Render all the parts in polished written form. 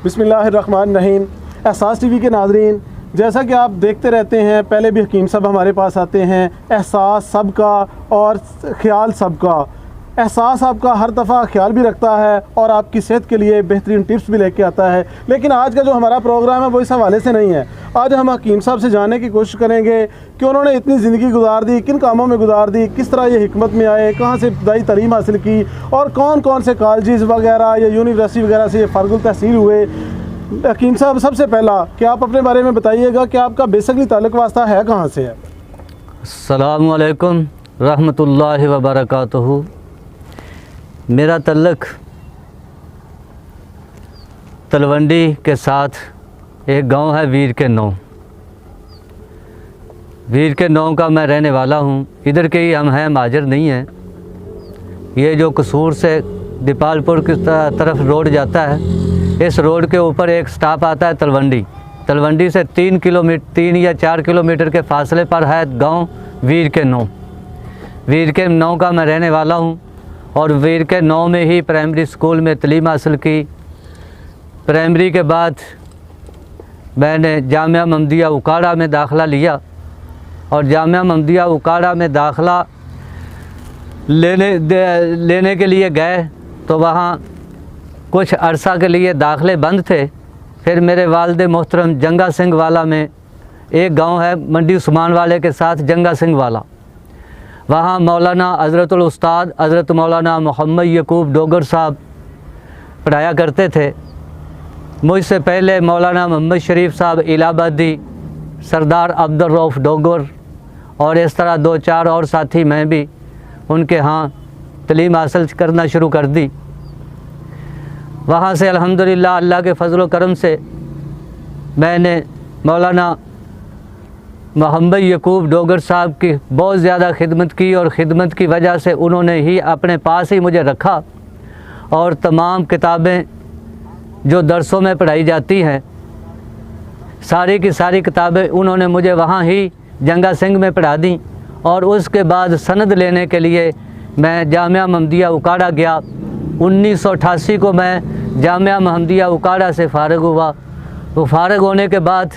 बिस्मिल्लाहिर्रहमानिर्रहीम। एहसास टीवी के नाज़रीन, जैसा कि आप देखते रहते हैं, पहले भी हकीम साहब हमारे पास आते हैं। एहसास सबका और ख्याल सबका। एहसास आपका हर दफ़ा ख्याल भी रखता है और आपकी सेहत के लिए बेहतरीन टिप्स भी लेके आता है। लेकिन आज का जो हमारा प्रोग्राम है वो इस हवाले से नहीं है। आज हम हकीम साहब से जानने की कोशिश करेंगे कि उन्होंने इतनी ज़िंदगी गुजार दी, किन कामों में गुजार दी, किस तरह ये हिकमत में आए, कहाँ से इब्तदाई तालीम हासिल की और कौन कौन से कॉलेजेस वगैरह या यूनिवर्सिटी वगैरह से ये फ़ार्गुल तहसील हुए। हकीम साहब, सबसे पहला कि आप अपने बारे में बताइएगा कि आपका बेसिकली ताल्लुक़ वास्ता है कहाँ से है। अस्सलामु अलैकुम रहमतुल्लाहि व बरकातुहू। मेरा तल्लुक़ तलवंडी के साथ एक गांव है वीर के नौ। वीर के नौ का मैं रहने वाला हूं। इधर के ही हम हैं, माजर नहीं हैं। ये जो कसूर से दीपालपुर की तरफ रोड जाता है, इस रोड के ऊपर एक स्टॉप आता है तलवंडी। तलवंडी से 3 या 4 किलोमीटर के फासले पर है गांव वीर के नौ। वीर के नौ का मैं रहने वाला हूं और वीर के नौ में ही प्राइमरी स्कूल में तालीम हासिल की। प्राइमरी के बाद मैंने जामिया महमदिया उकाड़ा में दाखिला लिया और जामिया महमदिया उकाड़ा में दाखिला लेने के लिए गए तो वहाँ कुछ अरसा के लिए दाखिले बंद थे। फिर मेरे वालिद मोहतरम जंगा सिंह वाला में एक गांव है मंडी उस्मान वाले के साथ, जंगा सिंह वाला, वहाँ मौलाना हज़रतुल उस्ताद हज़रत मौलाना मोहम्मद यकूब डोगर साहब पढ़ाया करते थे। मुझसे पहले मौलाना मोहम्मद शरीफ साहब इलाहाबादी, सरदार अब्दुल रऊफ़ डोगर और इस तरह 2-4 और साथी, मैं भी उनके यहाँ तालीम हासिल करना शुरू कर दी। वहाँ से अल्हम्दुलिल्लाह अल्लाह के फजल व करम से मैंने मौलाना मोहम्मद यकूब डोगर साहब की बहुत ज़्यादा खिदमत की और ख़िदमत की वजह से उन्होंने ही अपने पास ही मुझे रखा और तमाम किताबें जो दरसों में पढ़ाई जाती हैं, सारी की सारी किताबें उन्होंने मुझे वहाँ ही जंगा सिंह में पढ़ा दी। और उसके बाद सनद लेने के लिए मैं जामिया महमदिया उकाड़ा गया। 1988 को मैं जामिया महमदिया उकाड़ा से फ़ारिग हुआ। वो फ़ारिग होने के बाद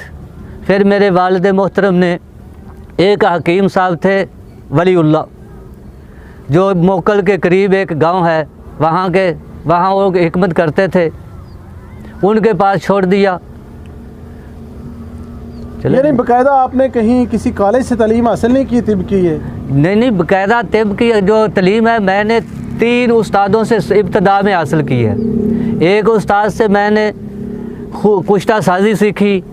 फिर मेरे वालिद मोहतरम ने, एक हकीम साहब थे वलीउल्लाह, जो मोकल के करीब एक गांव है, वहाँ वो हिकमत करते थे, उनके पास छोड़ दिया। यानी बाकायदा आपने कहीं किसी कॉलेज से तालीम हासिल नहीं की, तिब की है? नहीं, बाकायदा तिब की जो तालीम है मैंने 3 उस्तादों से इब्तदा में हासिल की है। एक उस्ताद से मैंने कुश्ता साजी सीखी,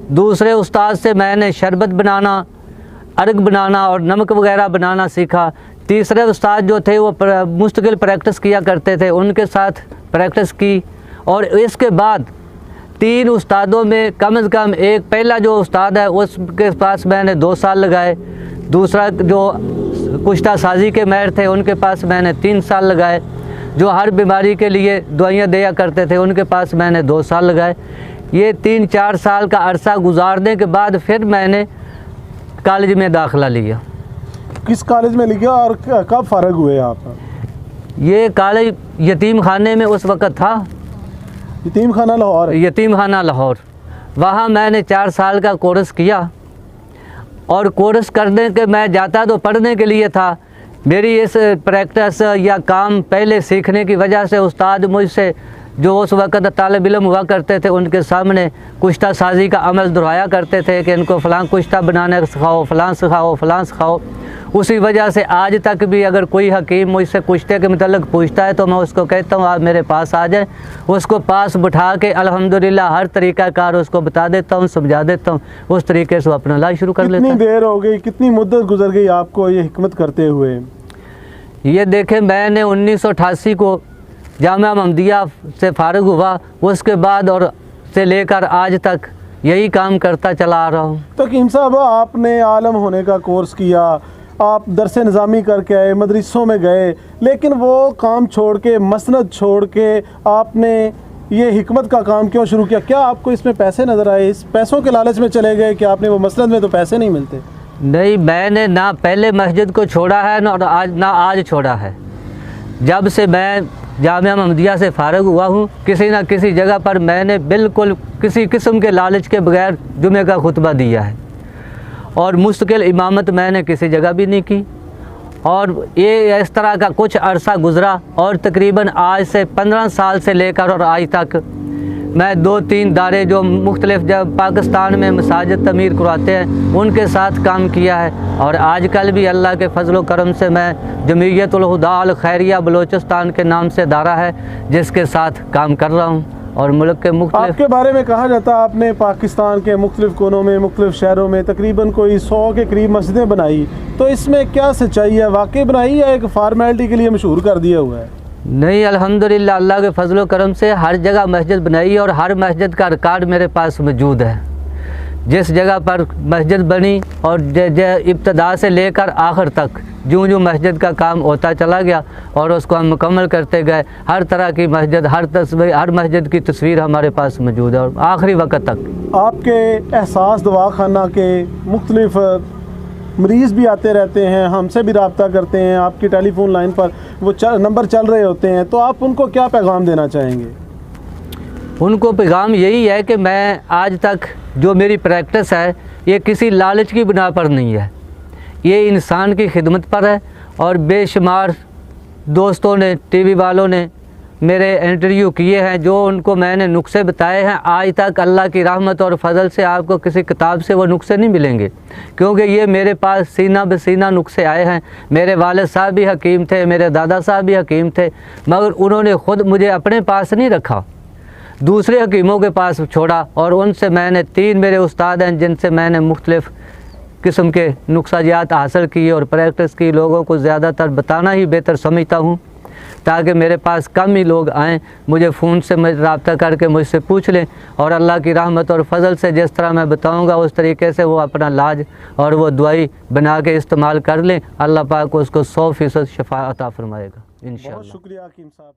दूसरे उस्ताद से मैंने शरबत बनाना, अर्ग बनाना और नमक वगैरह बनाना सीखा। तीसरे उस्ताद जो थे वो मुस्तकिल प्रैक्टिस किया करते थे, उनके साथ प्रैक्टिस की। और इसके बाद 3 उस्तादों में कम से कम एक पहला जो उस्ताद है उसके पास मैंने 2 साल लगाए। दूसरा जो कुश्ता साजी के माहिर थे उनके पास मैंने 3 साल लगाए। जो हर बीमारी के लिए दवाइयाँ दिया करते थे उनके पास मैंने 2 साल लगाए। ये 3-4 साल का अरसा गुजारने के बाद फिर मैंने कॉलेज में दाखिला लिया। किस कॉलेज में लिया और कब फ़ारिग हुए आप? ये कॉलेज यतीम खाने में उस वक़्त था। यतीम खाना लाहौर? यतीम खाना लाहौर। वहाँ मैंने 4 साल का कोर्स किया और कोर्स करने के मैं जाता तो पढ़ने के लिए था। मेरी इस प्रैक्टिस या काम पहले सीखने की वजह से उस्ताद मुझसे जो उस वक़्त तालिब इल्म हुआ करते थे उनके सामने कुश्ता साजी का अमल दोहराया करते थे कि इनको फ़लाँ कुश्ता बनाने सिखाओ, फ़लाँ सिखाओ, फ़लाँ सिखाओ। उसी वजह से आज तक भी अगर कोई हकीम मुझसे कुश्ते के मतलब पूछता है तो मैं उसको कहता हूँ आप मेरे पास आ जाएं। उसको पास बिठा के अल्हम्दुलिल्लाह हर तरीक़ाकार उसको बता देता हूँ, समझा देता हूँ। उस तरीके से वो अपना इलाज शुरू कर लेता है। कितनी देर हो गई, कितनी मुद्दत गुजर गई आपको ये हिकमत करते हुए? ये देखें, मैंने 1988 को जामिया महमदिया से फ़ारिग हुआ। उसके बाद और से लेकर आज तक यही काम करता चला आ रहा हूँ। तो हकीम साहब, आपने आलम होने का कोर्स किया, आप दरस निज़ामी करके आए, मदरसों में गए, लेकिन वो काम छोड़ के, मसनद छोड़ के आपने ये हिकमत का काम क्यों शुरू किया? क्या आपको इसमें पैसे नज़र आए? इस पैसों के लालच में चले गए कि आपने वो मसनद में तो पैसे नहीं मिलते? नहीं, मैंने ना पहले मस्जिद को छोड़ा है ना आज छोड़ा है। जब से मैं जामिया महमदिया से फ़ारिग हुआ हूँ। किसी न किसी जगह पर मैंने बिल्कुल किसी किस्म के लालच के बगैर जुमे का खुतबा दिया है और मुस्तकिल इमामत मैंने किसी जगह भी नहीं की। और ये इस तरह का कुछ अरसा गुज़रा और तकरीबन आज से 15 साल से लेकर और आज तक मैं 2-3 दारे जो मुख्तलिफ जब पाकिस्तान में मसाजिद तमीर करवाते हैं उनके साथ काम किया है। और आजकल भी अल्लाह के फजल करम से मैं जमीयतुल हुदा अल खैरिया बलोचिस्तान के नाम से दारा है जिसके साथ काम कर रहा हूँ। और मुल्क के मुख्तलिफ आपके बारे में कहा जाता है आपने पाकिस्तान के मुख्तलिफ कोनों में मुख्तलिफ शहरों में तकरीबन कोई 100 के करीब मस्जिदें बनाई, तो इसमें क्या सच्चाई है? वाकई बनाई या एक फार्मेलिटी के लिए मशहूर कर दिया हुआ है? नहीं, अल्हम्दुलिल्लाह अल्लाह के फजल करम से हर जगह मस्जिद बनाई और हर मस्जिद का रिकॉर्ड मेरे पास मौजूद है। जिस जगह पर मस्जिद बनी और इब्तदा से लेकर आखिर तक जो जो मस्जिद का काम होता चला गया और उसको हम मुकम्मल करते गए, हर तरह की मस्जिद हर मस्जिद की तस्वीर हमारे पास मौजूद है और आखिरी वक्त तक। आपके एहसास दवाखाना के मुख्तलिफ मरीज़ भी आते रहते हैं, हमसे भी रब्ता करते हैं, आपकी टेलीफोन लाइन पर वो नंबर चल रहे होते हैं, तो आप उनको क्या पैगाम देना चाहेंगे? उनको पैगाम यही है कि मैं आज तक जो मेरी प्रैक्टिस है ये किसी लालच की बिना पर नहीं है, ये इंसान की खिदमत पर है। और बेशुमार दोस्तों ने, टीवी वालों ने मेरे इंटरव्यू किए हैं, जो उनको मैंने नुस्खे बताए हैं, आज तक अल्लाह की रहमत और फजल से आपको किसी किताब से वो नुस्खे नहीं मिलेंगे, क्योंकि ये मेरे पास सीना बसीना नुस्खे आए हैं। मेरे वालिद साहब भी हकीम थे, मेरे दादा साहब भी हकीम थे, मगर उन्होंने ख़ुद मुझे अपने पास नहीं रखा, दूसरे हकीमों के पास छोड़ा और उनसे मैंने 3 मेरे उस्ताद हैं जिनसे मैंने मुख्तलिफ़ किस्म के नुस्खाजात हासिल किए और प्रैक्टिस की। लोगों को ज़्यादातर बताना ही बेहतर समझता हूँ ताकि मेरे पास कम ही लोग आएँ, मुझे फ़ोन से रब्ता करके मुझसे पूछ लें और अल्लाह की रहमत और फजल से जिस तरह मैं बताऊँगा उस तरीके से वो अपना इलाज और वो दवाई बना के इस्तेमाल कर लें। अल्लाह पाक उसको 100% शफा अता फरमाएगा इंशाअल्लाह। बहुत शुक्रिया हकीम साहब।